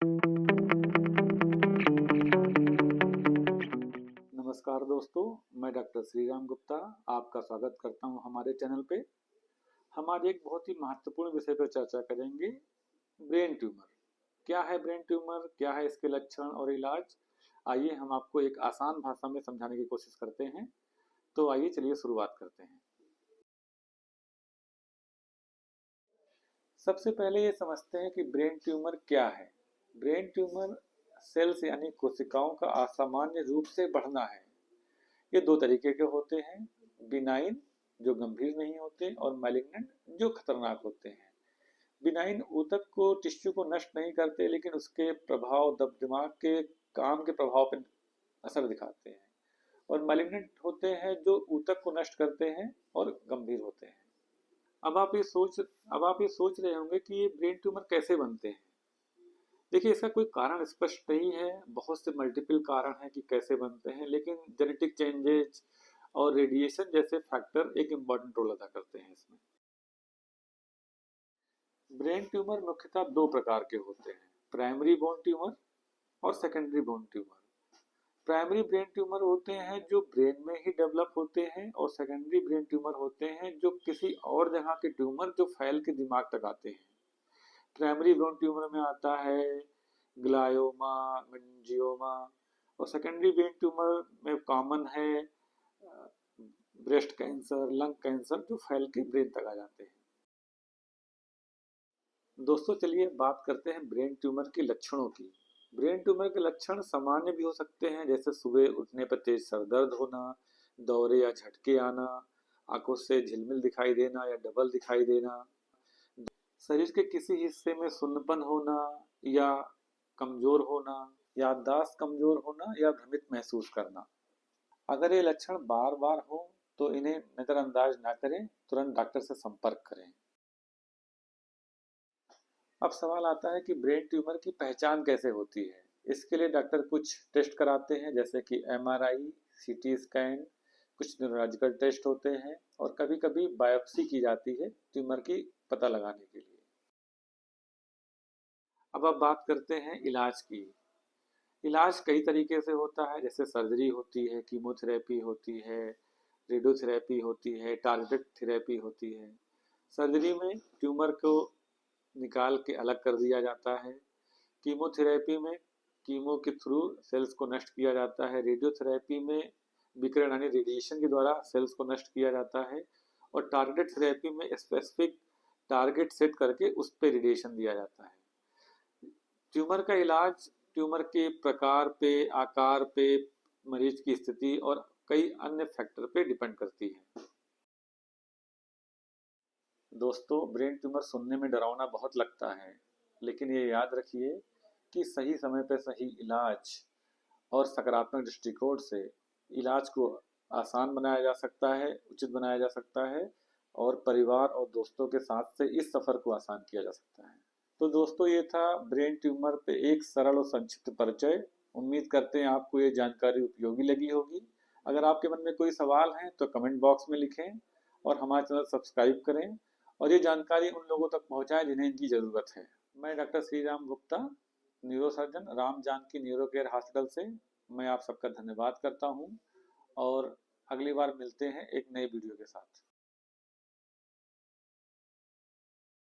नमस्कार दोस्तों, मैं डॉक्टर श्रीराम गुप्ता आपका स्वागत करता हूं हमारे चैनल पे। हम आज एक बहुत ही महत्वपूर्ण विषय पर चर्चा करेंगे, ब्रेन ट्यूमर। क्या है ब्रेन ट्यूमर, क्या है इसके लक्षण और इलाज? आइए हम आपको एक आसान भाषा में समझाने की कोशिश करते हैं। तो आइए चलिए शुरुआत करते हैं। सबसे पहले ये समझते हैं कि ब्रेन ट्यूमर क्या है। ब्रेन ट्यूमर सेल्स यानी कोशिकाओं का असामान्य रूप से बढ़ना है। ये दो तरीके के होते हैं, बिनाइन जो गंभीर नहीं होते और मैलिग्नेंट जो खतरनाक होते हैं। बिनाइन ऊतक को टिश्यू को नष्ट नहीं करते, लेकिन उसके प्रभाव दिमाग के काम के प्रभाव पर असर दिखाते हैं। और मैलिग्नेंट होते हैं जो ऊतक को नष्ट करते हैं और गंभीर होते हैं। अब आप ये सोच रहे होंगे कि ये ब्रेन ट्यूमर कैसे बनते हैं। देखिए, इसका कोई कारण स्पष्ट नहीं है। बहुत से मल्टीपल कारण हैं कि कैसे बनते हैं, लेकिन जेनेटिक चेंजेस और रेडिएशन जैसे फैक्टर एक इम्पॉर्टेंट रोल अदा करते हैं इसमें। ब्रेन ट्यूमर मुख्यतः दो प्रकार के होते हैं, प्राइमरी बोन ट्यूमर और secondary bone tumour. Primary brain tumour होते हैं जो ब्रेन में ही डेवलप होते हैं, और सेकेंडरी ब्रेन ट्यूमर होते हैं जो किसी और जगह के ट्यूमर जो फैल के दिमाग तक आते हैं। प्राइमरी ब्रेन ट्यूमर में आता है ग्लायोमा, मेनिंजियोमा, और सेकेंडरी ब्रेन ट्यूमर में कॉमन है ब्रेस्ट कैंसर, लंग कैंसर जो फैल के ब्रेन तक आ जाते हैं। दोस्तों, चलिए बात करते हैं ब्रेन ट्यूमर के लक्षणों की। ब्रेन ट्यूमर के लक्षण सामान्य भी हो सकते हैं, जैसे सुबह उठने पर तेज सर दर्द होना, दौरे या झटके आना, आंखों से झिलमिल दिखाई देना या डबल दिखाई देना, शरीर के किसी हिस्से में सुन्नपन होना या कमजोर होना, याददाश्त कमजोर होना या भ्रमित महसूस करना। अगर ये लक्षण बार बार हो तो इन्हें नजरअंदाज ना करें, तुरंत डॉक्टर से संपर्क करें। अब सवाल आता है कि ब्रेन ट्यूमर की पहचान कैसे होती है। इसके लिए डॉक्टर कुछ टेस्ट कराते हैं, जैसे कि एमआरआई, सीटी स्कैन, कुछ न्यूरोलॉजिकल टेस्ट होते हैं, और कभी कभी बायोप्सी की जाती है ट्यूमर की पता लगाने के लिए। अब बात करते हैं इलाज की। इलाज कई तरीके से होता है, जैसे सर्जरी होती है, कीमोथेरेपी होती है, रेडियोथेरेपी होती है, टारगेटेड थेरेपी होती है। सर्जरी में ट्यूमर को निकाल के अलग कर दिया जाता है। कीमोथेरेपी में कीमो के थ्रू सेल्स को नष्ट किया जाता है। रेडियोथेरेपी में विकिरण यानी रेडिएशन के द्वारा सेल्स को नष्ट किया जाता है। और टारगेटेड थेरेपी में स्पेसिफिक टारगेट सेट करके उस पर रेडिएशन दिया जाता है। ट्यूमर का इलाज ट्यूमर के प्रकार पे, आकार पे, मरीज की स्थिति और कई अन्य फैक्टर पे डिपेंड करती है। दोस्तों, ब्रेन ट्यूमर सुनने में डरावना बहुत लगता है, लेकिन ये याद रखिए कि सही समय पर सही इलाज और सकारात्मक दृष्टिकोण से इलाज को आसान बनाया जा सकता है, उचित बनाया जा सकता है, और परिवार और दोस्तों के साथ से इस सफ़र को आसान किया जा सकता है। तो दोस्तों, ये था ब्रेन ट्यूमर पे एक सरल और संक्षिप्त परिचय। उम्मीद करते हैं आपको ये जानकारी उपयोगी लगी होगी। अगर आपके मन में कोई सवाल है तो कमेंट बॉक्स में लिखें, और हमारा चैनल सब्सक्राइब करें, और ये जानकारी उन लोगों तक पहुंचाएं जिन्हें इनकी ज़रूरत है। मैं doctor Shriram Gupta, neuro surgeon, Ram Janaki neuro care hospital से मैं आप सबका धन्यवाद करता हूँ, और अगली बार मिलते हैं एक नए वीडियो के साथ।